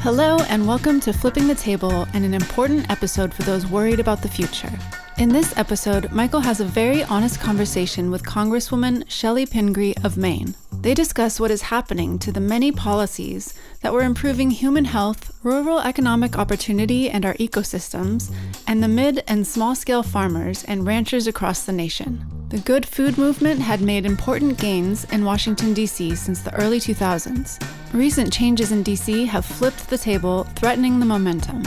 Hello and welcome to Flipping the Table and an important episode for those worried about the future. In this episode, Michael has a very honest conversation with Congresswoman Chellie Pingree of Maine. They discuss what is happening to the many policies that were improving human health, rural economic opportunity and our ecosystems, and the mid and small-scale farmers and ranchers across the nation. The good food movement had made important gains in Washington, D.C. since the early 2000s. Recent changes in D.C. have flipped the table, threatening the momentum.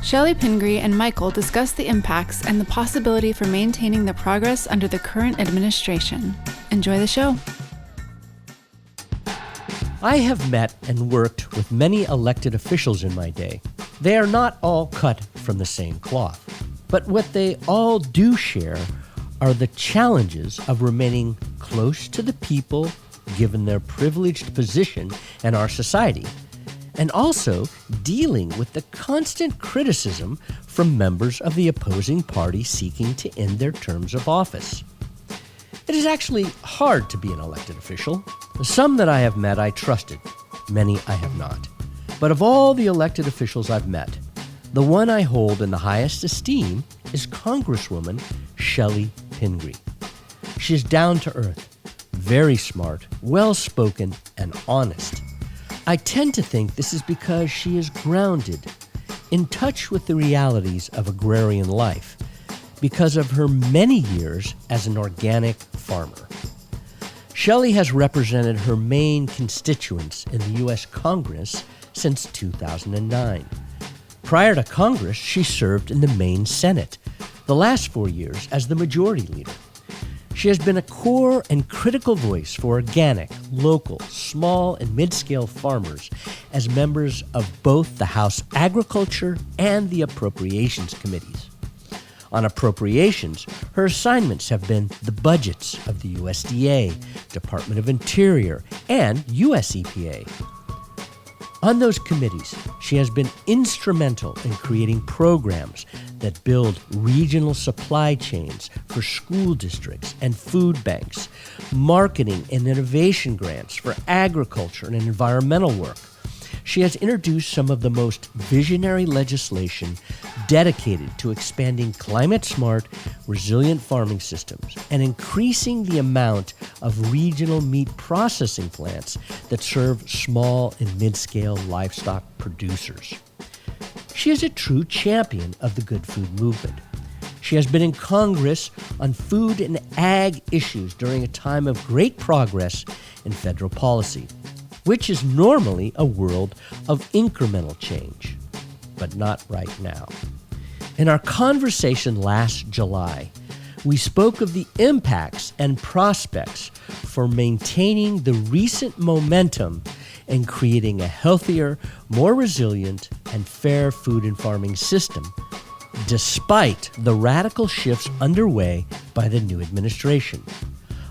Chellie Pingree and Michael discuss the impacts and the possibility for maintaining the progress under the current administration. Enjoy the show. I have met and worked with many elected officials in my day. They are not all cut from the same cloth. But what they all do share are the challenges of remaining close to the people given their privileged position in our society, and also dealing with the constant criticism from members of the opposing party seeking to end their terms of office. It is actually hard to be an elected official. Some that I have met I trusted, many I have not. But of all the elected officials I've met, the one I hold in the highest esteem is Congresswoman Chellie Pingree. She is down to earth, very smart, well-spoken, and honest. I tend to think this is because she is grounded, in touch with the realities of agrarian life, because of her many years as an organic farmer. Chellie has represented her Maine constituents in the U.S. Congress since 2009. Prior to Congress, she served in the Maine Senate, the last 4 years as the majority leader. She has been a core and critical voice for organic, local, small, and mid-scale farmers as members of both the House Agriculture and the Appropriations Committees. On appropriations, her assignments have been the budgets of the USDA, Department of Interior, and US EPA. On those committees, she has been instrumental in creating programs that build regional supply chains for school districts and food banks, marketing and innovation grants for agriculture and environmental work. She has introduced some of the most visionary legislation dedicated to expanding climate-smart, resilient farming systems and increasing the amount of regional meat processing plants that serve small and mid-scale livestock producers. She is a true champion of the good food movement. She has been in Congress on food and ag issues during a time of great progress in federal policy, which is normally a world of incremental change, but not right now. In our conversation last July, we spoke of the impacts and prospects for maintaining the recent momentum and creating a healthier, more resilient, and fair food and farming system, despite the radical shifts underway by the new administration.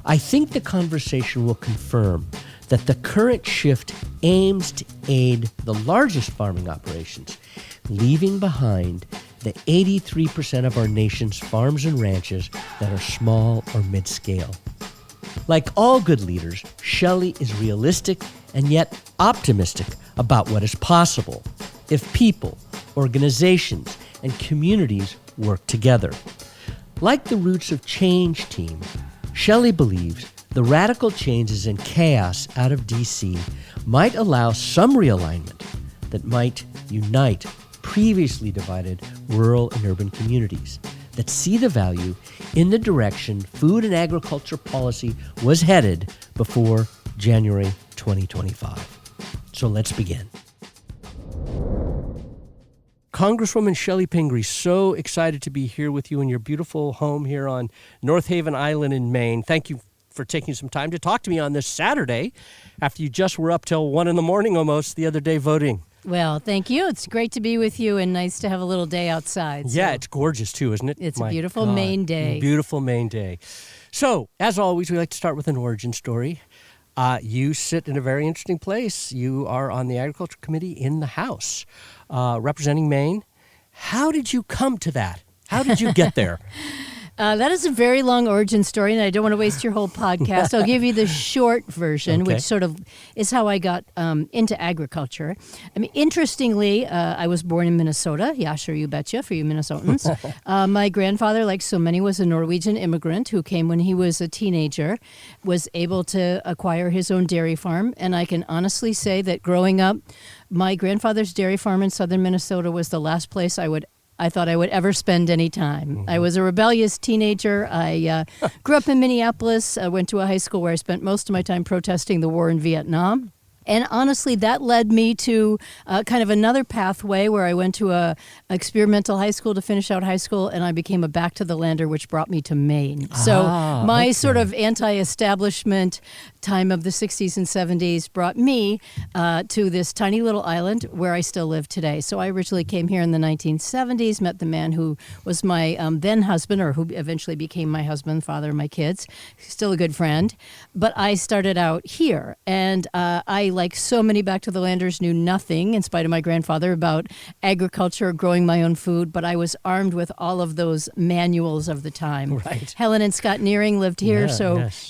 I think the conversation will confirm that the current shift aims to aid the largest farming operations, leaving behind the 83% of our nation's farms and ranches that are small or mid-scale. Like all good leaders, Chellie is realistic and yet optimistic about what is possible if people, organizations, and communities work together. Like the Roots of Change team, Chellie believes the radical changes and chaos out of D.C. might allow some realignment that might unite previously divided rural and urban communities that see the value in the direction food and agriculture policy was headed before January 2025. So let's begin. Congresswoman Chellie Pingree, so excited to be here with you in your beautiful home here on North Haven Island in Maine. Thank you for taking some time to talk to me on this Saturday after you just were up till 1 a.m. almost the other day voting. Well, thank you. It's great to be with you and nice to have a little day outside. Yeah, it's gorgeous too, isn't it? It's a beautiful Maine day. Beautiful Maine day. So, as always, we like to start with an origin story. You sit in a very interesting place. You are on the Agriculture Committee in the House, representing Maine. How did you come to that? How did you get there? That is a very long origin story, and I don't want to waste your whole podcast. I'll give you the short version, which sort of is how I got into agriculture. I mean, interestingly, I was born in Minnesota. Yeah, sure, you betcha, for you Minnesotans. My grandfather, like so many, was a Norwegian immigrant who came when he was a teenager, was able to acquire his own dairy farm, and I can honestly say that growing up, my grandfather's dairy farm in southern Minnesota was the last place I thought I would ever spend any time. Mm-hmm. I was a rebellious teenager. I grew up in Minneapolis. I went to a high school where I spent most of my time protesting the war in Vietnam. And honestly, that led me to kind of another pathway where I went to a experimental high school to finish out high school, and I became a back to the lander, which brought me to Maine. So my sort of anti-establishment time of the 60s and 70s brought me to this tiny little island where I still live today. So I originally came here in the 1970s, met the man who was my then husband, or who eventually became my husband, father of my kids, still a good friend. But I started out here, and I, like so many back to the landers, knew nothing, in spite of my grandfather, about agriculture or growing my own food, but I was armed with all of those manuals of the time. Right. Helen and Scott Nearing lived here,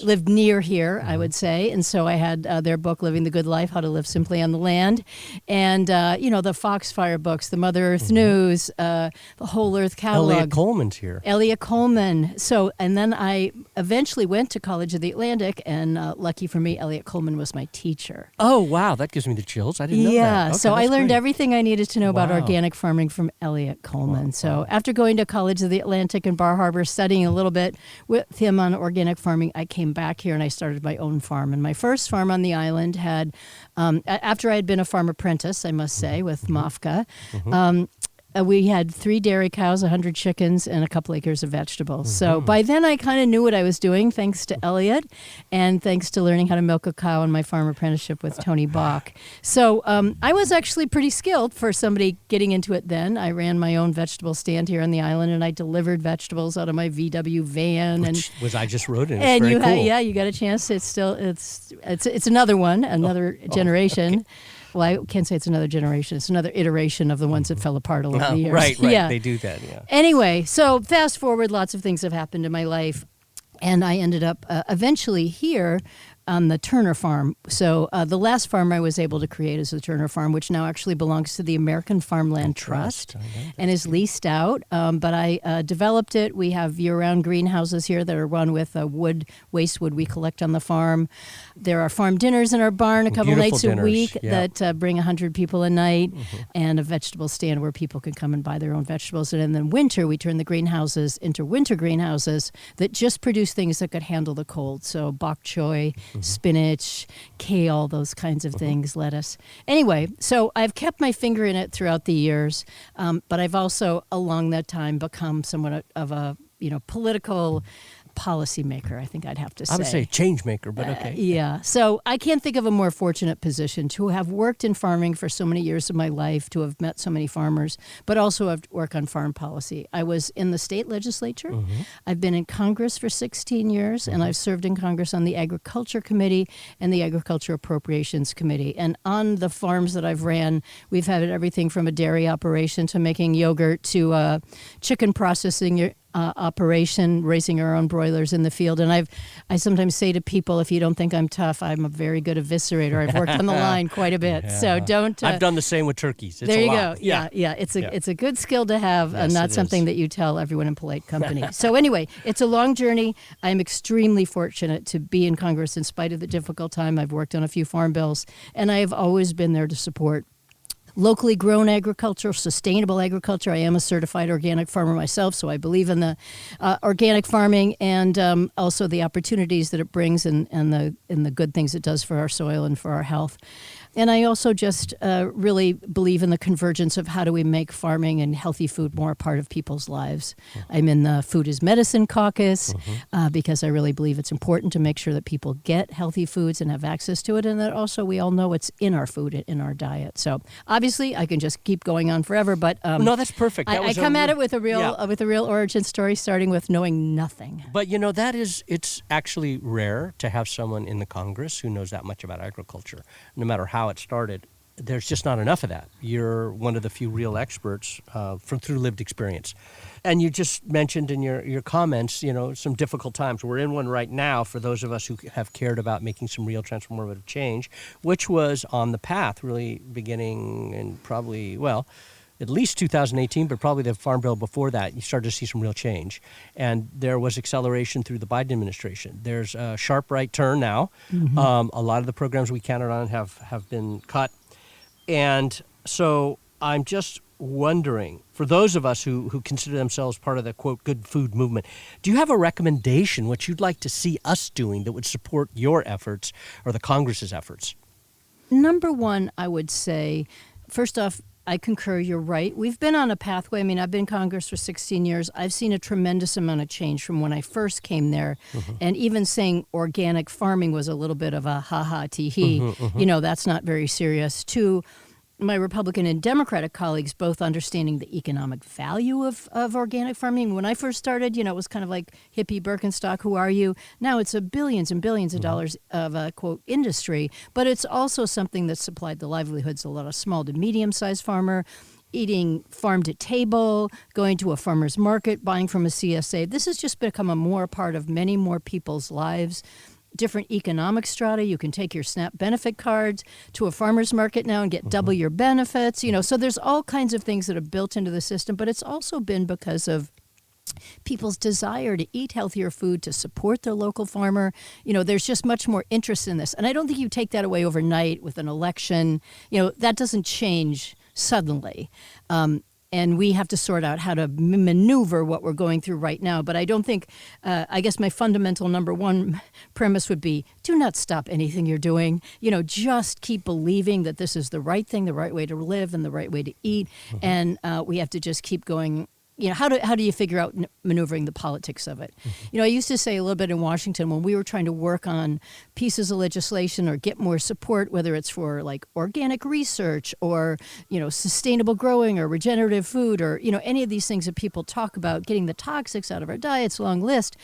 lived near here, I would say, and so I had their book, Living the Good Life, How to Live Simply on the Land, and, the Foxfire books, the Mother Earth News, the Whole Earth Catalog. Elliot Coleman's here. Elliot Coleman. So, and then I eventually went to College of the Atlantic, and lucky for me, Elliot Coleman was my teacher. Oh, wow, that gives me the chills. I didn't know that. Yeah, Okay, so I learned great. everything I needed to know about organic farming from Elliot Coleman. Wow. So after going to College of the Atlantic in Bar Harbor, studying a little bit with him on organic farming, I came back here and I started my own farm. And my first farm on the island had, after I had been a farm apprentice, I must say, with Mafka, we had 3 dairy cows, 100 chickens, and a couple acres of vegetables. So by then I kind of knew what I was doing, thanks to Elliot, and thanks to learning how to milk a cow in my farm apprenticeship with Tony Bach. So I was actually pretty skilled for somebody getting into it then. I ran my own vegetable stand here on the island, and I delivered vegetables out of my VW van. Which I just rode in. It's and very you cool. You got a chance. It's another one, another generation. Okay. Well, I can't say it's another generation. It's another iteration of the ones that fell apart over the years. Right. Yeah. They do that, yeah. Anyway, so fast forward, lots of things have happened in my life. And I ended up eventually here on the Turner Farm. So the last farm I was able to create is the Turner Farm, which now actually belongs to the American Farmland Trust and is leased out. But I developed it. We have year-round greenhouses here that are run with waste wood we collect on the farm. There are farm dinners in our barn a couple nights a week that bring 100 people a night, and a vegetable stand where people can come and buy their own vegetables. And then winter, we turn the greenhouses into winter greenhouses that just produce things that could handle the cold. So bok choy, spinach, kale, those kinds of things, lettuce. Anyway, so I've kept my finger in it throughout the years, but I've also, along that time, become somewhat of a political policymaker, I think I'd have to say. I would say change maker, but okay. Yeah. So I can't think of a more fortunate position to have worked in farming for so many years of my life, to have met so many farmers, but also have worked on farm policy. I was in the state legislature. I've been in Congress for 16 years, and I've served in Congress on the Agriculture Committee and the Agriculture Appropriations Committee. And on the farms that I've ran, we've had everything from a dairy operation to making yogurt to chicken processing operation, raising our own broilers in the field. And I sometimes say to people, if you don't think I'm tough, I'm a very good eviscerator. I've worked on the line quite a bit. Yeah. So don't... I've done the same with turkeys. It's there a you lot. go. Yeah. It's a good skill to have, Yes, and not it something is. that you tell everyone in polite company. So anyway, it's a long journey. I'm extremely fortunate to be in Congress in spite of the difficult time. I've worked on a few farm bills, and I have always been there to support locally grown agriculture, sustainable agriculture. I am a certified organic farmer myself, so I believe in the organic farming and also the opportunities that it brings and the good things it does for our soil and for our health. And I also just really believe in the convergence of how do we make farming and healthy food more a part of people's lives. I'm in the Food is Medicine caucus because I really believe it's important to make sure that people get healthy foods and have access to it, and that also we all know it's in our food, in our diet. So obviously I can just keep going on forever, but no, that's perfect. I come at it with a real origin story, starting with knowing nothing. But it's actually rare to have someone in the Congress who knows that much about agriculture, no matter how it started. there's just not enough of that. You're one of the few real experts through lived experience. And you just mentioned in your comments, some difficult times. We're in one right now for those of us who have cared about making some real transformative change, which was on the path really beginning in probably, at least 2018, but probably the Farm Bill before that, you started to see some real change. And there was acceleration through the Biden administration. There's a sharp right turn now. Mm-hmm. A lot of the programs we counted on have been cut. And so I'm just wondering, for those of us who consider themselves part of the, quote, good food movement, do you have a recommendation, what you'd like to see us doing that would support your efforts or the Congress's efforts? Number one, I would say, first off, I concur, you're right. We've been on a pathway. I mean, I've been in Congress for 16 years. I've seen a tremendous amount of change from when I first came there. Mm-hmm. And even saying organic farming was a little bit of a ha-ha, tee-hee. Mm-hmm, mm-hmm. That's not very serious. Two, my Republican and Democratic colleagues both understanding the economic value of organic farming. When I first started, it was kind of like hippie Birkenstock, who are you? Now it's a billions and billions of dollars of a, quote, industry, but it's also something that supplied the livelihoods of a lot of small to medium-sized farmer, eating farm to table, going to a farmer's market, buying from a CSA. This has just become a more part of many more people's lives. Different economic strata. You can take your SNAP benefit cards to a farmer's market now and get double your benefits. So there's all kinds of things that are built into the system, but it's also been because of people's desire to eat healthier food, to support their local farmer. There's just much more interest in this. And I don't think you take that away overnight with an election. That doesn't change suddenly. And we have to sort out how to maneuver what we're going through right now. But I don't think, I guess my fundamental number one premise would be, do not stop anything you're doing. Just keep believing that this is the right thing, the right way to live, and the right way to eat. Mm-hmm. And we have to just keep going. How do you figure out maneuvering the politics of it? Mm-hmm. I used to say a little bit in Washington when we were trying to work on pieces of legislation or get more support, whether it's for like organic research or, sustainable growing or regenerative food or, any of these things that people talk about, getting the toxics out of our diets, long list.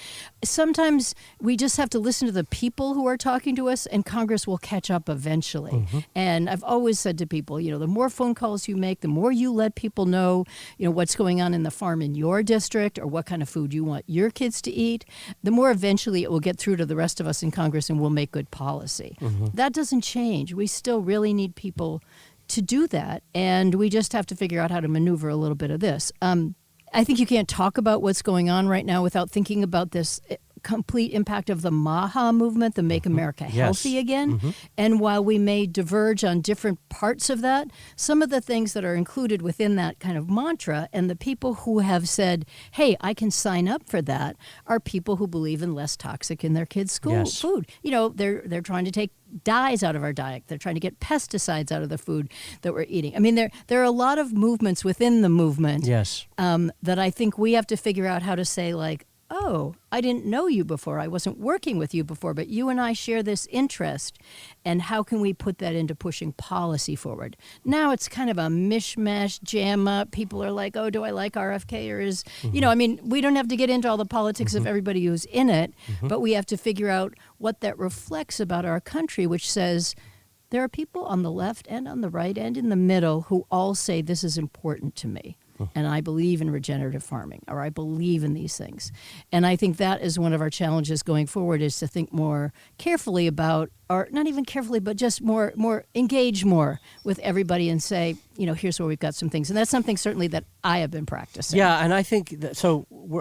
Sometimes we just have to listen to the people who are talking to us, and Congress will catch up eventually. Mm-hmm. And I've always said to people, the more phone calls you make, the more you let people know, what's going on in the farm in your district or what kind of food you want your kids to eat, the more eventually it will get through to the rest of us in Congress and we'll make good policy. Mm-hmm. That doesn't change. We still really need people to do that, and we just have to figure out how to maneuver a little bit of this. I think you can't talk about what's going on right now without thinking about this complete impact of the MAHA movement, the Make America Healthy Again. Mm-hmm. And while we may diverge on different parts of that, some of the things that are included within that kind of mantra and the people who have said, hey, I can sign up for that, are people who believe in less toxic in their kids' food. They're trying to take dyes out of our diet. They're trying to get pesticides out of the food that we're eating. I mean, there are a lot of movements within the movement that I think we have to figure out how to say, like, oh, I didn't know you before. I wasn't working with you before, but you and I share this interest. And how can we put that into pushing policy forward? Now it's kind of a mishmash, jam up. People are like, oh, do I like RFK or is, we don't have to get into all the politics of everybody who's in it, but we have to figure out what that reflects about our country, which says there are people on the left and on the right and in the middle who all say this is important to me. And I believe in regenerative farming, or I believe in these things. And I think that is one of our challenges going forward, is to think more carefully about, or not even carefully, but just more engage more with everybody and say, here's where we've got some things. And that's something certainly that I have been practicing. Yeah, and I think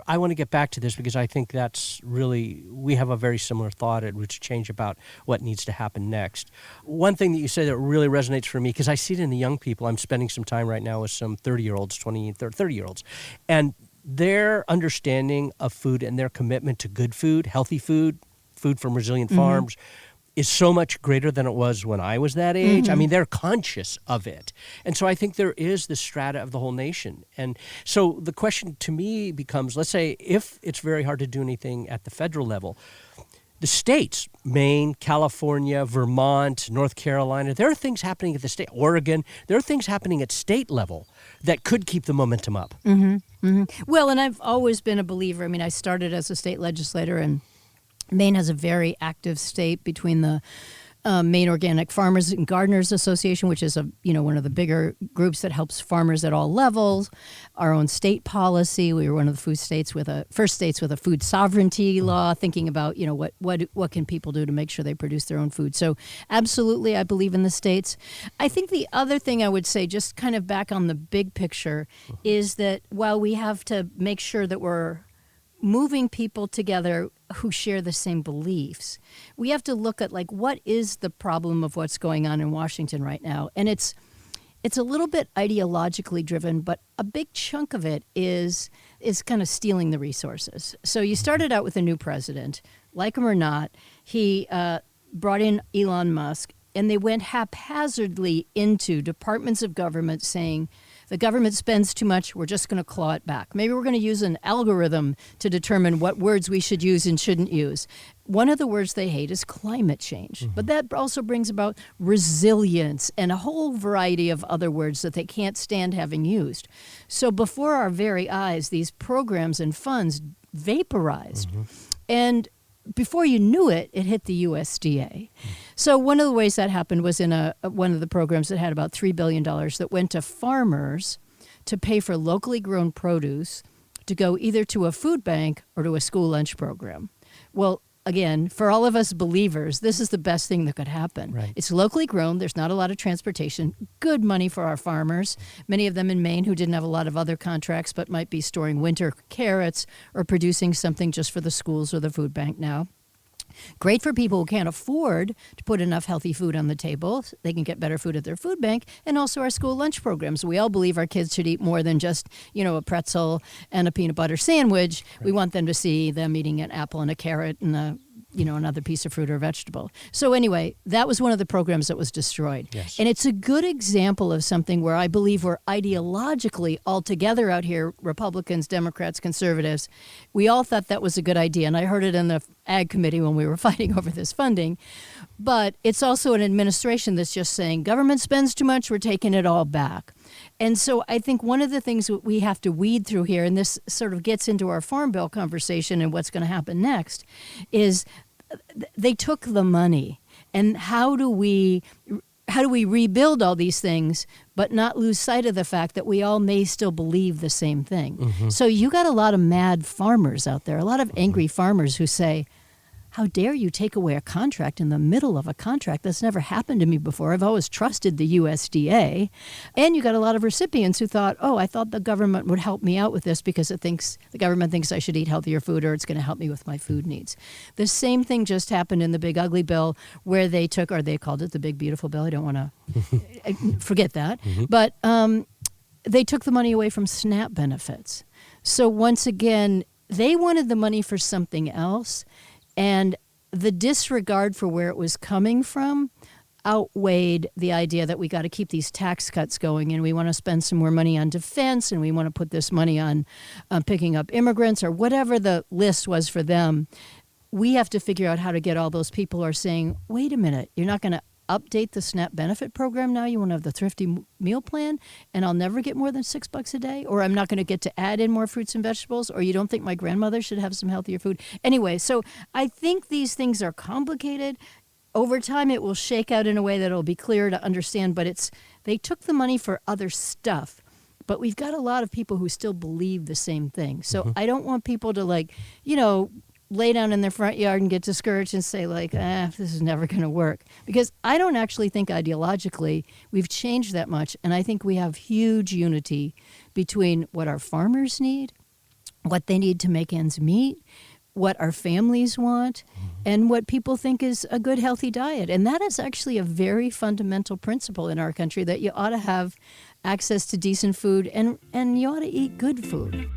I want to get back to this because I think that's really, we have a very similar thought at Roots of Change about what needs to happen next. One thing that you say that really resonates for me, because I see it in the young people. I'm spending some time right now with some 30-year-olds, 30-year-olds, and their understanding of food and their commitment to good food, healthy food, food from resilient farms, is so much greater than it was when I was that age. I mean, they're conscious of it. And so I think there is this strata of the whole nation. And so the question to me becomes, let's say if it's very hard to do anything at the federal level, the states, Maine, California, Vermont, North Carolina, there are things happening at the state, Oregon, there are things happening at state level that could keep the momentum up. Well, and I've always been a believer. I mean, I started as a state legislator, and Maine has a very active state between the Maine Organic Farmers and Gardeners Association, which is one of the bigger groups that helps farmers at all levels. Our own state policy. We were one of the first states with a food sovereignty law, thinking about what can people do to make sure they produce their own food. So absolutely, I believe in the states. I think the other thing I would say, just kind of back on the big picture, is that while we have to make sure that we're moving people together who share the same beliefs, we have to look at what is the problem of what's going on in Washington right now. And it's a little bit ideologically driven, but a big chunk of it is kind of stealing the resources. So you started out with a new president, like him or not. He brought in Elon Musk, and they went haphazardly into departments of government saying, the government spends too much, we're just going to claw it back. Maybe we're going to use an algorithm to determine what words we should use and shouldn't use. One of the words they hate is climate change. But that also brings about resilience and a whole variety of other words that they can't stand having used. So before our very eyes, these programs and funds vaporized. And before you knew it, it hit the USDA. So one of the ways that happened was in one of the programs that had about $3 billion that went to farmers to pay for locally grown produce to go either to a food bank or to a school lunch program. Well, again, for all of us believers, this is the best thing that could happen. Right. It's locally grown. There's not a lot of transportation. Good money for our farmers, many of them in Maine who didn't have a lot of other contracts but might be storing winter carrots or producing something just for the schools or the food bank now. Great for people who can't afford to put enough healthy food on the table. They can get better food at their food bank, and also our school lunch programs. We all believe our kids should eat more than just, a pretzel and a peanut butter sandwich. Right. We want them to see them eating an apple and a carrot and another piece of fruit or vegetable. So anyway, that was one of the programs that was destroyed. Yes. And it's a good example of something where I believe we're ideologically all together out here, Republicans, Democrats, conservatives. We all thought that was a good idea. And I heard it in the Ag Committee when we were fighting over this funding. But it's also an administration that's just saying, government spends too much, we're taking it all back. And so I think one of the things that we have to weed through here, and this sort of gets into our Farm Bill conversation and what's going to happen next, is they took the money. And how do we rebuild all these things but not lose sight of the fact that we all may still believe the same thing? So you got a lot of mad farmers out there, a lot of angry farmers who say, how dare you take away a contract in the middle of a contract? That's never happened to me before. I've always trusted the USDA. And you got a lot of recipients who thought, I thought the government would help me out with this because the government thinks I should eat healthier food or it's going to help me with my food needs. The same thing just happened in the Big Ugly Bill where they called it the Big Beautiful Bill. I don't want to forget that. But they took the money away from SNAP benefits. So once again, they wanted the money for something else. And the disregard for where it was coming from outweighed the idea that we got to keep these tax cuts going and we want to spend some more money on defense and we want to put this money on picking up immigrants or whatever the list was for them. We have to figure out how to get all those people who are saying, wait a minute, you're not going to update the SNAP benefit program now? You want to have the thrifty meal plan and I'll never get more than $6 a day? Or I'm not going to get to add in more fruits and vegetables? Or you don't think my grandmother should have some healthier food? Anyway, so I think these things are complicated. Over time, it will shake out in a way that it'll be clear to understand, but they took the money for other stuff. But we've got a lot of people who still believe the same thing. So I don't want people to lay down in their front yard and get discouraged and say this is never going to work. Because I don't actually think ideologically we've changed that much. And I think we have huge unity between what our farmers need, what they need to make ends meet, what our families want, and what people think is a good, healthy diet. And that is actually a very fundamental principle in our country, that you ought to have access to decent food and you ought to eat good food.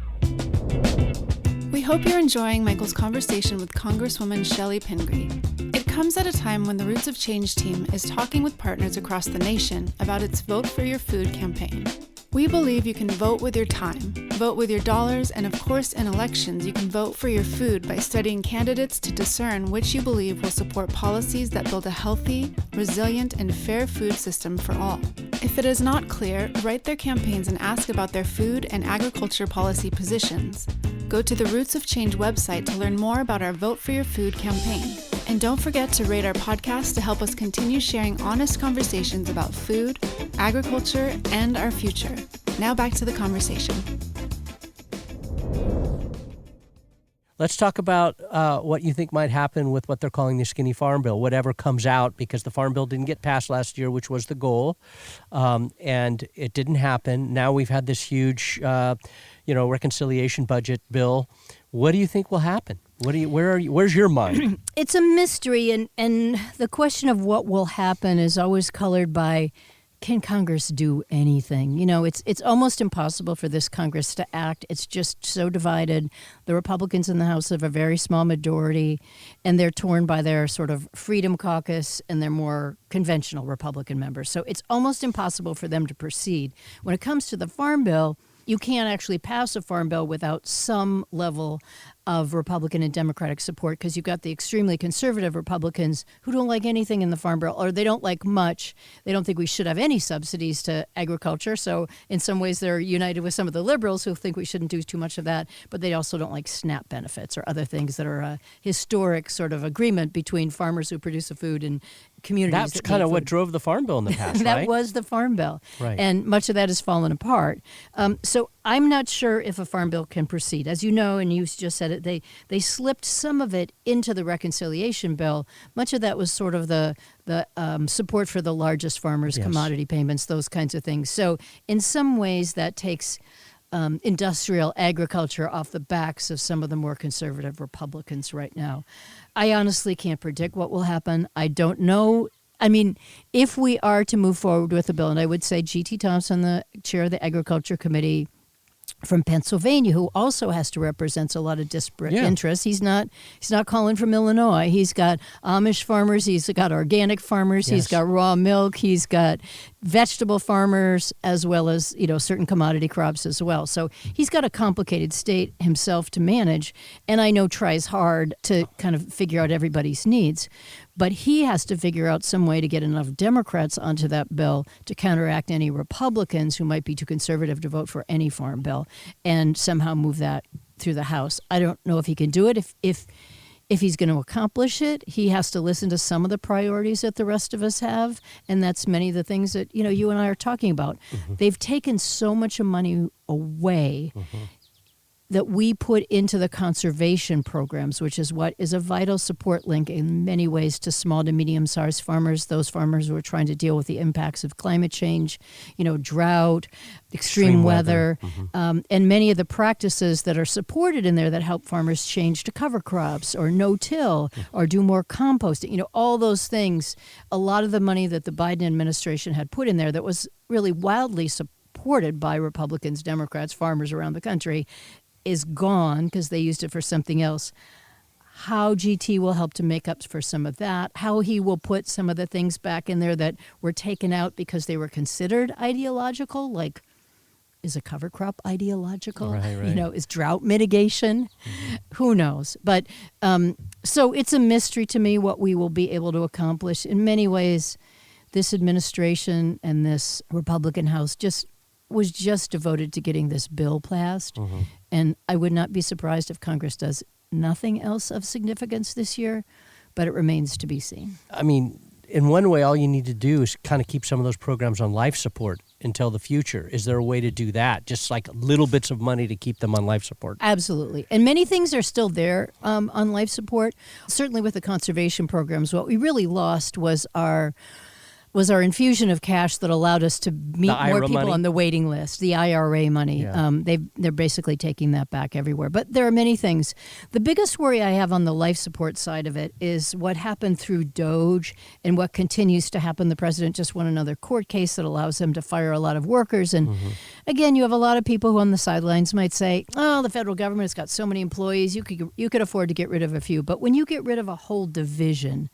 We hope you're enjoying Michael's conversation with Congresswoman Chellie Pingree. It comes at a time when the Roots of Change team is talking with partners across the nation about its Vote for Your Food campaign. We believe you can vote with your time, vote with your dollars, and of course in elections you can vote for your food by studying candidates to discern which you believe will support policies that build a healthy, resilient, and fair food system for all. If it is not clear, write their campaigns and ask about their food and agriculture policy positions. Go to the Roots of Change website to learn more about our Vote for Your Food campaign. And don't forget to rate our podcast to help us continue sharing honest conversations about food, agriculture, and our future. Now back to the conversation. Let's talk about what you think might happen with what they're calling the skinny farm bill, whatever comes out, because the farm bill didn't get passed last year, which was the goal, and it didn't happen. Now we've had this huge, reconciliation budget bill. What do you think will happen? Where's your mind? It's a mystery, and the question of what will happen is always colored by, can Congress do anything? It's almost impossible for this Congress to act. It's just so divided. The Republicans in the House have a very small majority, and they're torn by their sort of Freedom Caucus and their more conventional Republican members. So it's almost impossible for them to proceed. When it comes to the Farm Bill, you can't actually pass a Farm Bill without some level of Republican and Democratic support, because you've got the extremely conservative Republicans who don't like anything in the Farm Bill, or they don't like much. They don't think we should have any subsidies to agriculture. So in some ways they're united with some of the liberals who think we shouldn't do too much of that, but they also don't like SNAP benefits or other things that are a historic sort of agreement between farmers who produce the food and communities. That's kind of what drove the Farm Bill in the past, That right? was the Farm Bill. Right. And much of that has fallen apart. So I'm not sure if a Farm Bill can proceed. As you know, and you just said it, they slipped some of it into the reconciliation bill. Much of that was sort of the support for the largest farmers, yes, commodity payments, those kinds of things. So in some ways that takes industrial agriculture off the backs of some of the more conservative Republicans right now. I honestly can't predict what will happen. I don't know. I mean, if we are to move forward with the bill, and I would say G.T. Thompson, the chair of the Agriculture Committee from Pennsylvania, who also has to represent a lot of disparate interests. He's not calling from Illinois. He's got Amish farmers. He's got organic farmers. Yes. He's got raw milk. He's got vegetable farmers, as well as certain commodity crops as well. So he's got a complicated state himself to manage, and I know tries hard to kind of figure out everybody's needs. But he has to figure out some way to get enough Democrats onto that bill to counteract any Republicans who might be too conservative to vote for any farm bill, and somehow move that through the House. I don't know if he can do it. If he's going to accomplish it, he has to listen to some of the priorities that the rest of us have, and that's many of the things that you and I are talking about. Mm-hmm. They've taken so much money away. Mm-hmm. that we put into the conservation programs, which is what is a vital support link in many ways to small to medium-sized farmers, those farmers who are trying to deal with the impacts of climate change, drought, extreme weather, mm-hmm. And many of the practices that are supported in there that help farmers change to cover crops or no-till or do more composting, all those things. A lot of the money that the Biden administration had put in there that was really wildly supported by Republicans, Democrats, farmers around the country is gone because they used it for something else. How GT will help to make up for some of that, how he will put some of the things back in there that were taken out because they were considered ideological, like is a cover crop ideological? Right. Is drought mitigation? Mm-hmm. Who knows? But so it's a mystery to me what we will be able to accomplish. In many ways, this administration and this Republican House was just devoted to getting this bill passed. Mm-hmm. And I would not be surprised if Congress does nothing else of significance this year, but it remains to be seen. I mean, in one way, all you need to do is kind of keep some of those programs on life support until the future. Is there a way to do that? Just like little bits of money to keep them on life support? Absolutely. And many things are still there on life support. Certainly with the conservation programs, what we really lost was our infusion of cash that allowed us to meet more people money on the waiting list, the IRA money. Yeah. They're basically taking that back everywhere. But there are many things. The biggest worry I have on the life support side of it is what happened through DOGE and what continues to happen. The president just won another court case that allows him to fire a lot of workers. And again, you have a lot of people who on the sidelines might say, oh, the federal government has got so many employees, you could afford to get rid of a few. But when you get rid of a whole division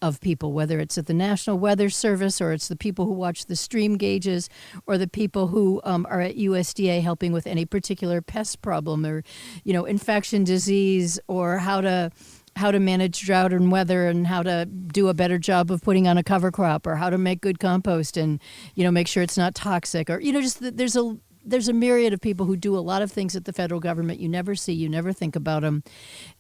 of people, whether it's at the National Weather Service or it's the people who watch the stream gauges or the people who are at USDA helping with any particular pest problem or, infection disease or how to manage drought and weather and how to do a better job of putting on a cover crop or how to make good compost and, make sure it's not toxic or, there's a myriad of people who do a lot of things at the federal government you never see, you never think about them.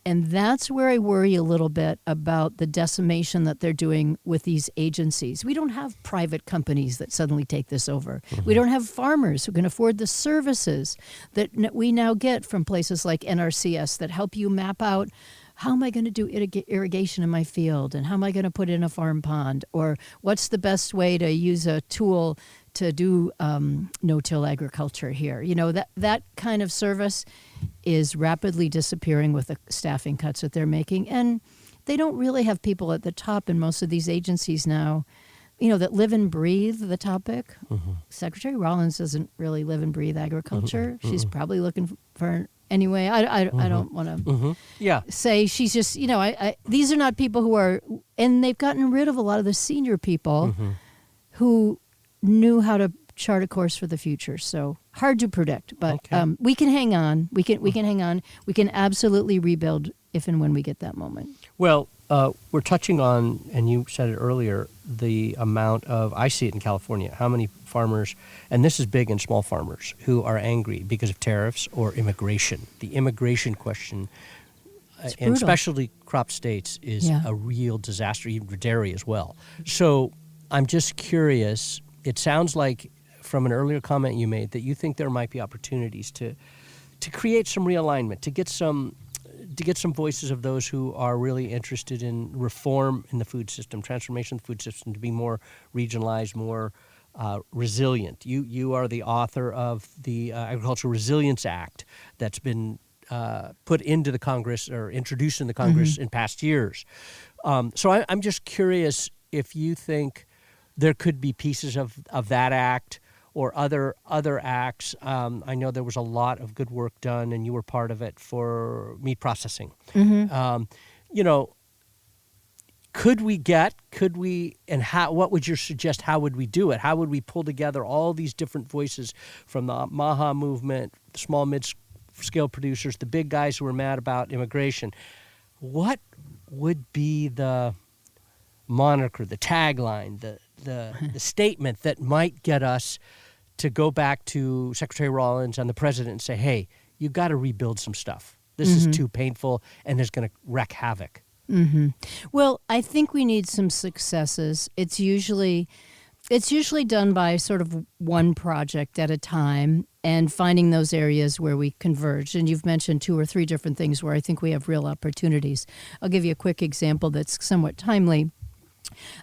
And that's where I worry a little bit about the decimation that they're doing with these agencies. We don't have private companies that suddenly take this over. Mm-hmm. We don't have farmers who can afford the services that we now get from places like NRCS that help you map out, how am I going to do irrigation in my field? And how am I going to put in a farm pond? Or what's the best way to use a tool to do no-till agriculture here? You know, that kind of service is rapidly disappearing with the staffing cuts that they're making. And they don't really have people at the top in most of these agencies now, you know, that live and breathe the topic. Mm-hmm. Secretary Rollins doesn't really live and breathe agriculture. Mm-hmm. She's probably looking for... Anyway, I don't want to say she's just, you know, these are not people who are, and they've gotten rid of a lot of the senior people who knew how to chart a course for the future. So hard to predict, but we can hang on. We can hang on. We can absolutely rebuild if and when we get that moment. Well, we're touching on, and you said it earlier, the amount of, I see it in California, how many farmers, and this is big and small farmers, who are angry because of tariffs or immigration. The immigration question in specialty crop states is a real disaster, even for dairy as well. So I'm just curious, it sounds like from an earlier comment you made that you think there might be opportunities to create some realignment, to get some voices of those who are really interested in reform in the food system, transformation of the food system to be more regionalized, more resilient. You are the author of the Agricultural Resilience Act that's been put into the Congress or introduced in the Congress in past years. So I'm just curious if you think there could be pieces of that act or other acts. I know there was a lot of good work done, and you were part of it for meat processing. Mm-hmm. You know, could we, and how? What would you suggest? How would we do it? How would we pull together all these different voices from the MAHA movement, the small, mid-scale producers, the big guys who are mad about immigration? What would be the moniker, the tagline, the statement that might get us to go back to Secretary Rollins and the president and say, hey, you've got to rebuild some stuff. This is too painful and is going to wreak havoc. Mm-hmm. Well, I think we need some successes. It's usually done by sort of one project at a time and finding those areas where we converge. And you've mentioned 2 or 3 different things where I think we have real opportunities. I'll give you a quick example that's somewhat timely.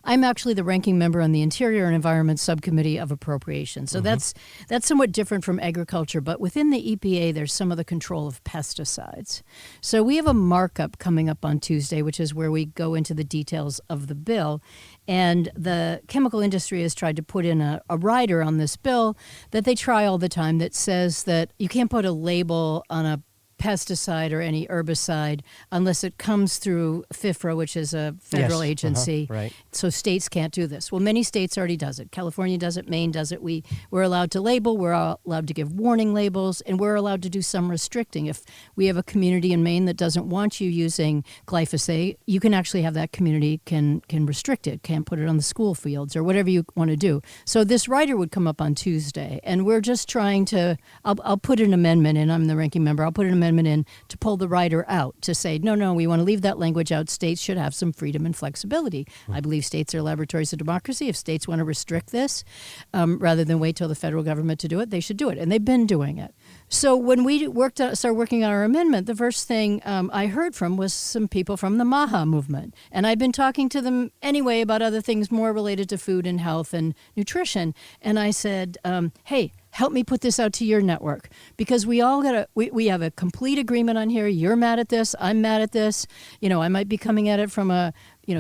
I'm actually the ranking member on the Interior and Environment Subcommittee of Appropriations. So that's somewhat different from agriculture, but within the EPA, there's some of the control of pesticides. So we have a markup coming up on Tuesday, which is where we go into the details of the bill. And the chemical industry has tried to put in a rider on this bill that they try all the time that says that you can't put a label on a pesticide or any herbicide unless it comes through FIFRA, which is a federal agency. Right. So states can't do this. Well, many states already does it. California does it. Maine does it. We're allowed to label. We're allowed to give warning labels, and we're allowed to do some restricting. If we have a community in Maine that doesn't want you using glyphosate, you can actually have that community can restrict it, can't put it on the school fields or whatever you want to do. So this rider would come up on Tuesday, and we're just trying to, I'll put an amendment in. I'm the ranking member. I'll put an amendment in to pull the rider out to say, no, we want to leave that language out. States should have some freedom and flexibility. I believe states are laboratories of democracy. If states want to restrict this, rather than wait till the federal government to do it, they should do it. And they've been doing it. So when we started working on our amendment, the first thing I heard from was some people from the MAHA movement. And I've been talking to them anyway about other things more related to food and health and nutrition. And I said, hey, help me put this out to your network, because we all we have a complete agreement on here. You're mad at this. I'm mad at this. You know, I might be coming at it from a,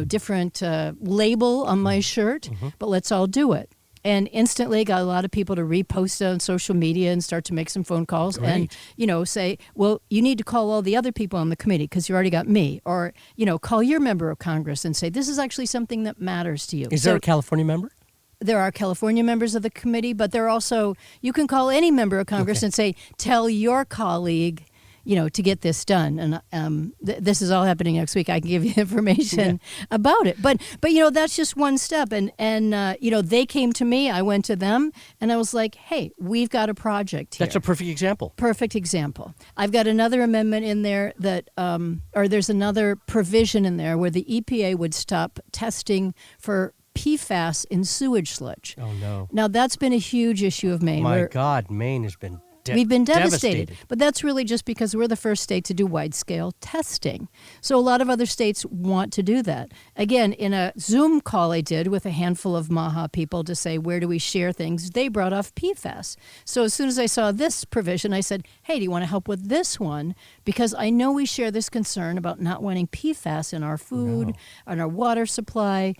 different label on my shirt, but let's all do it. And instantly got a lot of people to repost it on social media and start to make some phone calls. Great. And, say, well, you need to call all the other people on the committee because you already got me. Or, call your member of Congress and say, this is actually something that matters to you. Is there a California member? There are California members of the committee, but there are also, you can call any member of Congress and say, tell your colleague, to get this done. And this is all happening next week. I can give you information about it. But that's just one step. And they came to me. I went to them, and I was like, hey, we've got a project here. That's a perfect example. Perfect example. I've got another amendment in there that, or there's another provision in there where the EPA would stop testing for PFAS in sewage sludge. Oh, no. Now, that's been a huge issue of Maine. My God, Maine has been we've been devastated. But that's really just because we're the first state to do wide-scale testing. So a lot of other states want to do that. Again, in a Zoom call I did with a handful of MAHA people to say, where do we share things, they brought off PFAS. So as soon as I saw this provision, I said, hey, do you want to help with this one? Because I know we share this concern about not wanting PFAS in our food, in our water supply.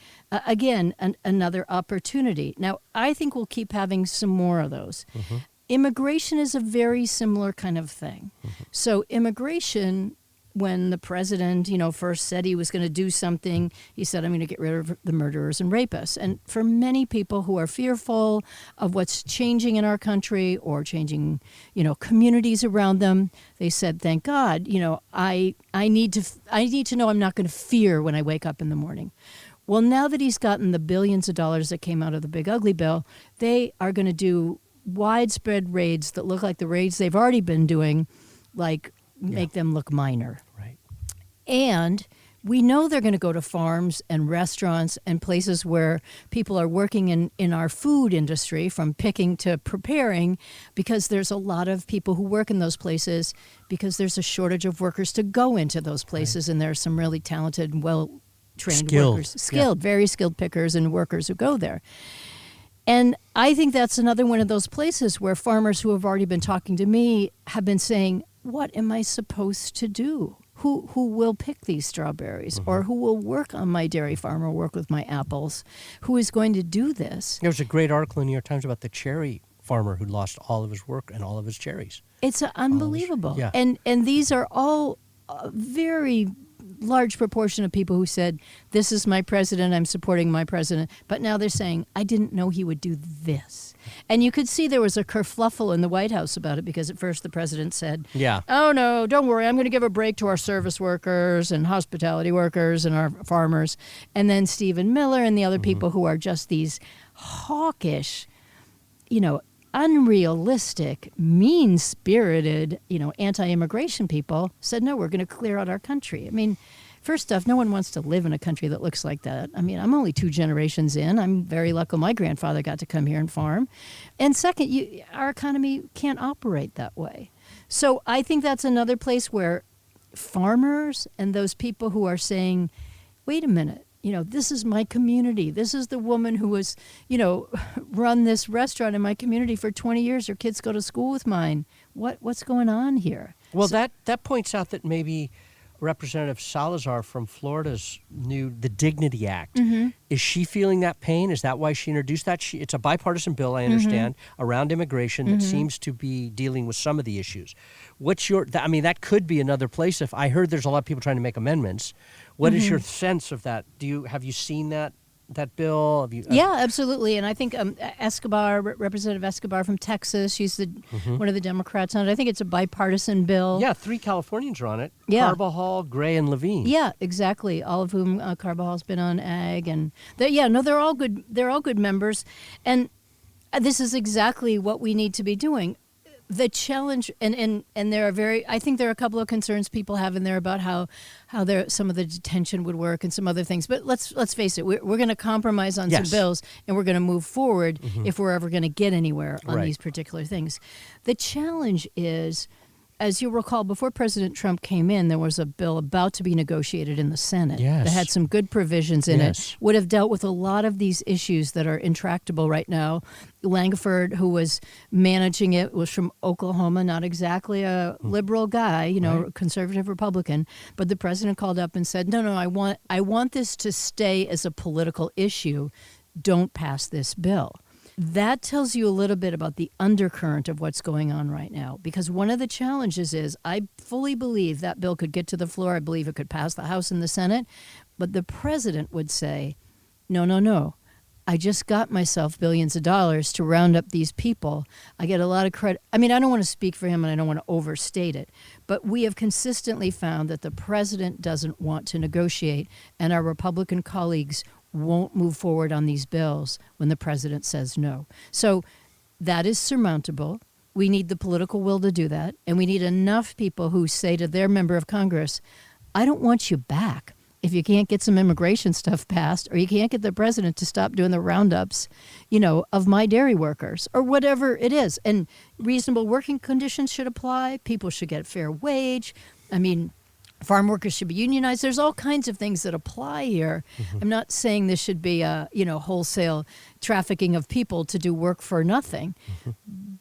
Again, another opportunity. Now, I think we'll keep having some more of those. Mm-hmm. Immigration is a very similar kind of thing. Mm-hmm. So immigration, when the president, first said he was going to do something, he said, I'm going to get rid of the murderers and rapists. And for many people who are fearful of what's changing in our country or changing, communities around them, they said, thank God, I need to know I'm not going to fear when I wake up in the morning. Well, now that he's gotten the billions of dollars that came out of the Big Ugly Bill, they are going to do widespread raids that look like the raids they've already been doing, make them look minor. Right. And we know they're going to go to farms and restaurants and places where people are working in our food industry, from picking to preparing, because there's a lot of people who work in those places because there's a shortage of workers to go into those places, and there are some really talented and well-trained workers, very skilled pickers and workers who go there. And I think that's another one of those places where farmers who have already been talking to me have been saying, what am I supposed to do? Who will pick these strawberries? Mm-hmm. Or who will work on my dairy farm or work with my apples? Who is going to do this? There was a great article in the New York Times about the cherry farmer who lost all of his work and all of his cherries. It's unbelievable. Yeah. And these are all very large proportion of people who said, this is my president, I'm supporting my president. But now they're saying, I didn't know he would do this. And you could see there was a kerfluffle in the White House about it, because at first the president said, oh, no, don't worry, I'm going to give a break to our service workers and hospitality workers and our farmers. And then Stephen Miller and the other people who are just these hawkish, unrealistic, mean-spirited, anti-immigration people said, no, we're going to clear out our country. I mean, first off, no one wants to live in a country that looks like that. I mean, I'm only 2 generations in. I'm very lucky my grandfather got to come here and farm. And second, our economy can't operate that way. So I think that's another place where farmers and those people who are saying, wait a minute, this is my community. This is the woman who was, run this restaurant in my community for 20 years. Her kids go to school with mine. What's going on here? Well, that points out that maybe Representative Salazar from Florida's the Dignity Act. Mm-hmm. Is she feeling that pain? Is that why she introduced that? It's a bipartisan bill, I understand, around immigration that seems to be dealing with some of the issues. That could be another place. If I heard there's a lot of people trying to make amendments. What is your sense of that? Have you seen that bill? Yeah, absolutely. And I think Representative Escobar from Texas, she's one of the Democrats on it. I think it's a bipartisan bill. Yeah, 3 Californians are on it. Yeah. Carbajal, Gray, and Levine. Yeah, exactly. All of whom Carbajal's been on ag, and they're all good. They're all good members, and this is exactly what we need to be doing. The challenge, and there are I think there are a couple of concerns people have in there about how some of the detention would work and some other things. But let's face it, we're going to compromise on some bills, and we're going to move forward if we're ever going to get anywhere on these particular things. The challenge is, as you'll recall, before President Trump came in, there was a bill about to be negotiated in the Senate that had some good provisions in it, would have dealt with a lot of these issues that are intractable right now. Langford, who was managing it, was from Oklahoma, not exactly a liberal guy, conservative Republican. But the president called up and said, no, I want this to stay as a political issue. Don't pass this bill. That tells you a little bit about the undercurrent of what's going on right now. Because one of the challenges is, I fully believe that bill could get to the floor. I believe it could pass the House and the Senate. But the president would say, no. I just got myself billions of dollars to round up these people. I get a lot of credit. I mean, I don't want to speak for him and I don't want to overstate it, but we have consistently found that the president doesn't want to negotiate, and our Republican colleagues won't move forward on these bills when the president says no. So that is surmountable. We need the political will to do that, and we need enough people who say to their member of Congress, I don't want you back if you can't get some immigration stuff passed, or you can't get the president to stop doing the roundups, of my dairy workers, or whatever it is. And reasonable working conditions should apply. People should get fair wage. I mean, farm workers should be unionized. There's all kinds of things that apply here. Mm-hmm. I'm not saying this should be a, wholesale trafficking of people to do work for nothing. Mm-hmm.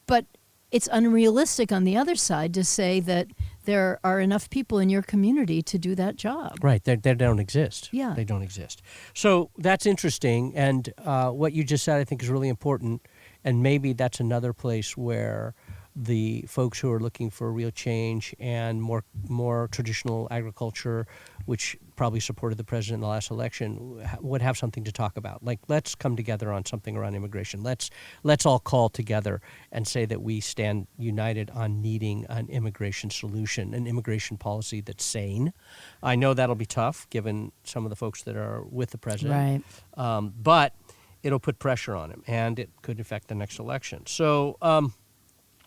But it's unrealistic on the other side to say that there are enough people in your community to do that job. Right. They don't exist. Yeah. They don't exist. So that's interesting. And what you just said, I think, is really important. And maybe that's another place where the folks who are looking for real change and more traditional agriculture, which probably supported the president in the last election, would have something to talk about. Like, let's come together on something around immigration. Let's all call together and say that we stand united on needing an immigration solution, an immigration policy that's sane. I know that'll be tough given some of the folks that are with the president. Right. But it'll put pressure on him, and it could affect the next election. So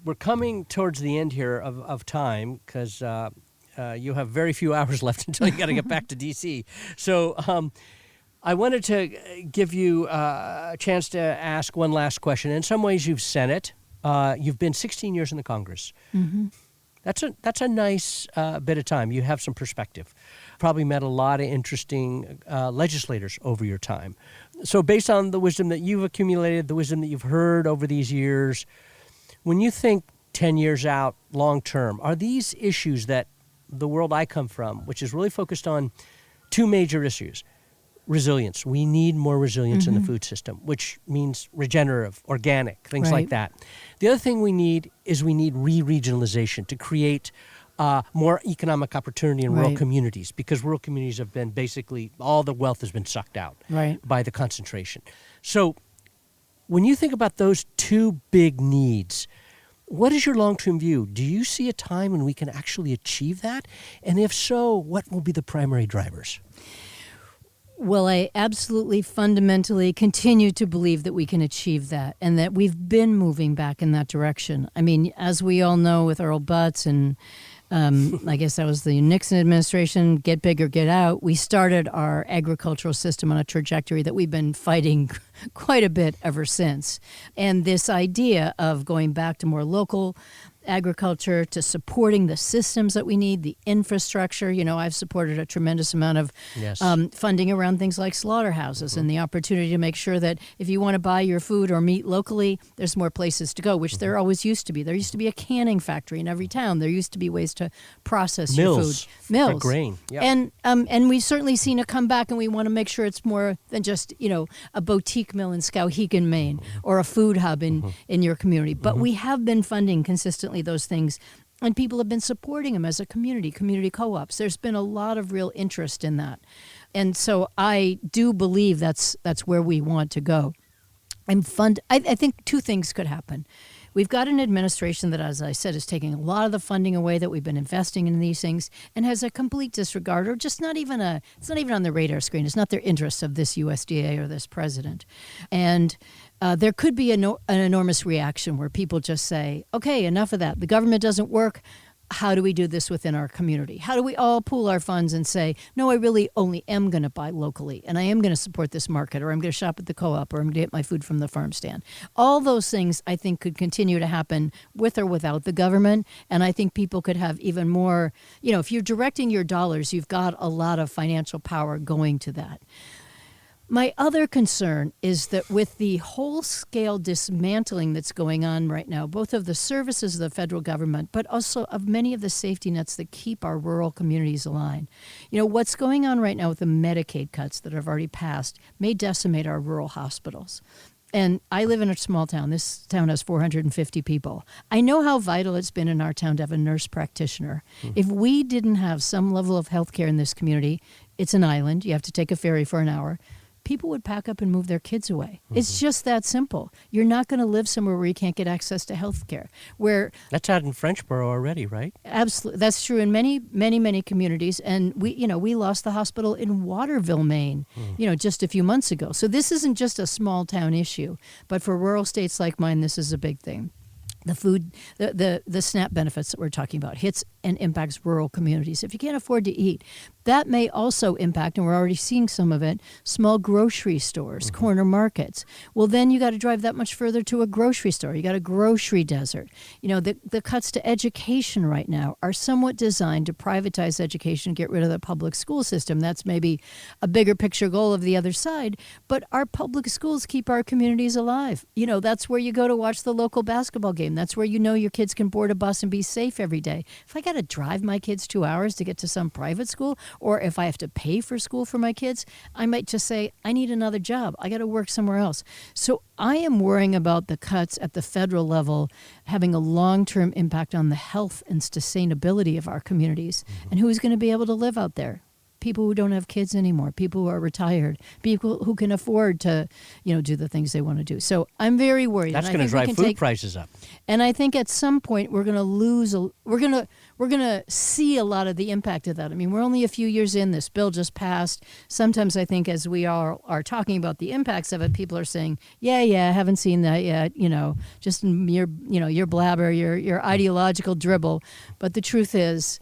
we're coming towards the end here of time, because you have very few hours left until you got to get back to D.C. So I wanted to give you a chance to ask one last question. In some ways, you've said it. You've been 16 years in the Congress. Mm-hmm. That's a nice bit of time. You have some perspective. Probably met a lot of interesting legislators over your time. So based on the wisdom that you've accumulated, the wisdom that you've heard over these years, when you think 10 years out, long term, are these issues that the world I come from, which is really focused on two major issues? Resilience. We need more resilience in the food system, which means regenerative, organic, things like that. The other thing we need re-regionalization to create more economic opportunity in rural communities, because rural communities have been basically, all the wealth has been sucked out by the concentration. So when you think about those two big needs, what is your long-term view? Do you see a time when we can actually achieve that? And if so, what will be the primary drivers? Well, I absolutely fundamentally continue to believe that we can achieve that, and that we've been moving back in that direction. I mean, as we all know with Earl Butz and I guess that was the Nixon administration, get big or get out, we started our agricultural system on a trajectory that we've been fighting quite a bit ever since. And this idea of going back to more local agriculture, to supporting the systems that we need, the infrastructure. I've supported a tremendous amount of funding around things like slaughterhouses and the opportunity to make sure that if you want to buy your food or meat locally, there's more places to go, which there always used to be. There used to be a canning factory in every town. There used to be ways to process your food. Mills. For grain. Yeah. And we've certainly seen a comeback, and we want to make sure it's more than just, a boutique mill in Skowhegan, Maine, or a food hub in your community. But we have been funding consistently those things, and people have been supporting them as a community co-ops. There's been a lot of real interest in that. And so I do believe that's where we want to go. I think two things could happen. We've got an administration that, as I said, is taking a lot of the funding away that we've been investing in these things, and has a complete disregard, or just it's not even on the radar screen. It's not their interest of this USDA or this president. And there could be an enormous reaction where people just say, okay, enough of that. The government doesn't work. How do we do this within our community? How do we all pool our funds and say, no, I really only am going to buy locally, and I am going to support this market, or I'm going to shop at the co-op, or I'm going to get my food from the farm stand. All those things, I think, could continue to happen with or without the government, and I think people could have even more, if you're directing your dollars, you've got a lot of financial power going to that. My other concern is that with the whole-scale dismantling that's going on right now, both of the services of the federal government, but also of many of the safety nets that keep our rural communities alive. What's going on right now with the Medicaid cuts that have already passed may decimate our rural hospitals. And I live in a small town. This town has 450 people. I know how vital it's been in our town to have a nurse practitioner. If we didn't have some level of health care in this community, it's an island. You have to take a ferry for an hour. people would pack up and move their kids away. It's just that simple. You're not going to live somewhere where you can't get access to health care. That's out in Frenchboro already, right? Absolutely. That's true in many, many, many communities. And we lost the hospital in Waterville, Maine, just a few months ago. So this isn't just a small town issue, but for rural states like mine, this is a big thing. The food, the SNAP benefits that we're talking about hits and impacts rural communities. If you can't afford to eat, that may also impact, and we're already seeing some of it, small grocery stores, corner markets. Well, then you got to drive that much further to a grocery store. You got a grocery desert. The cuts to education right now are somewhat designed to privatize education, get rid of the public school system. That's maybe a bigger picture goal of the other side, but our public schools keep our communities alive. That's where you go to watch the local basketball game. That's where your kids can board a bus and be safe every day. If I got to drive my kids 2 hours to get to some private school, or if I have to pay for school for my kids, I might just say, I need another job. I got to work somewhere else. So I am worrying about the cuts at the federal level having a long-term impact on the health and sustainability of our communities. And who's going to be able to live out there? People who don't have kids anymore, people who are retired, people who can afford to, do the things they want to do. So I'm very worried. That's going to drive food prices up. And I think at some point we're going to lose. We're going to see a lot of the impact of that. I mean, we're only a few years in. This bill just passed. Sometimes I think as we are talking about the impacts of it, people are saying, yeah, I haven't seen that yet. Just your blabber, your ideological dribble. But the truth is,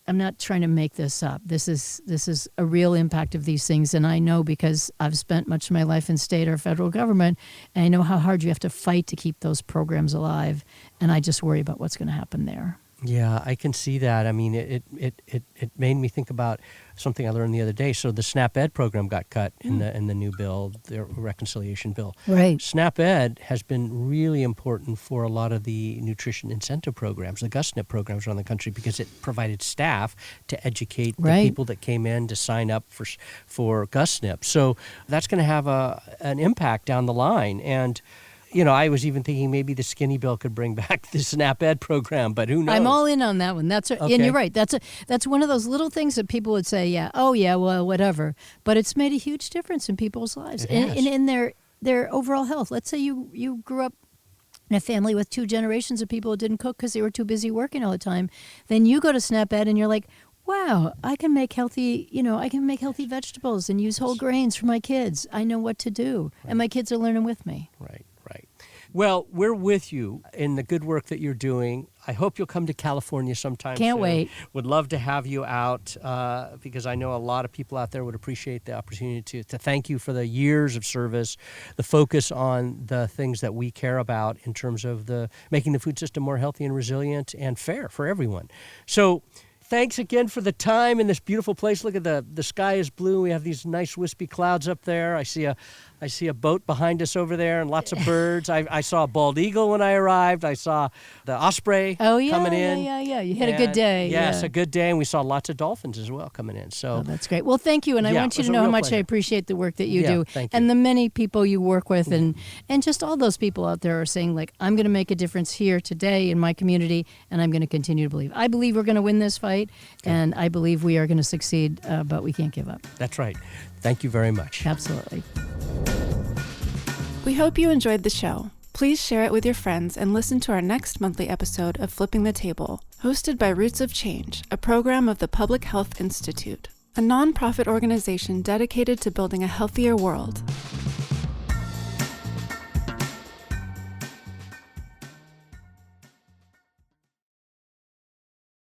I'm not trying to make this up. This is a real impact of these things, and I know because I've spent much of my life in state or federal government, and I know how hard you have to fight to keep those programs alive, and I just worry about what's going to happen there. Yeah, I can see that. I mean, it made me think about something I learned the other day. So the SNAP Ed program got cut in the new bill, the reconciliation bill. Right. SNAP Ed has been really important for a lot of the nutrition incentive programs, the GusNIP programs around the country, because it provided staff to educate the people that came in to sign up for GusNIP. So that's going to have an impact down the line. And I was even thinking maybe the skinny bill could bring back the SNAP Ed program, but who knows? I'm all in on that one. Okay. And you're right. That's one of those little things that people would say, well, whatever. But it's made a huge difference in people's lives and in their overall health. Let's say you grew up in a family with 2 generations of people who didn't cook because they were too busy working all the time. Then you go to SNAP Ed and you're like, wow, I can make healthy vegetables and use whole grains for my kids. I know what to do. Right. And my kids are learning with me. Right. Well, we're with you in the good work that you're doing. I hope you'll come to California sometime soon. Can't wait. Would love to have you out because I know a lot of people out there would appreciate the opportunity to thank you for the years of service, the focus on the things that we care about in terms of making the food system more healthy and resilient and fair for everyone. So thanks again for the time in this beautiful place. Look at the sky is blue. We have these nice wispy clouds up there. I see a boat behind us over there and lots of birds. I saw a bald eagle when I arrived. I saw the osprey coming in. Yeah. You had a good day. Yes, a good day. And we saw lots of dolphins as well coming in. So that's great. Well, thank you. And I want you to know how much I appreciate the work that you do. Thank you. And the many people you work with and just all those people out there are saying, like, I'm going to make a difference here today in my community, and I'm going to continue to believe. I believe we're going to win this fight, and I believe we are going to succeed, but we can't give up. That's right. Thank you very much. Absolutely. We hope you enjoyed the show. Please share it with your friends and listen to our next monthly episode of Flipping the Table, hosted by Roots of Change, a program of the Public Health Institute, a nonprofit organization dedicated to building a healthier world.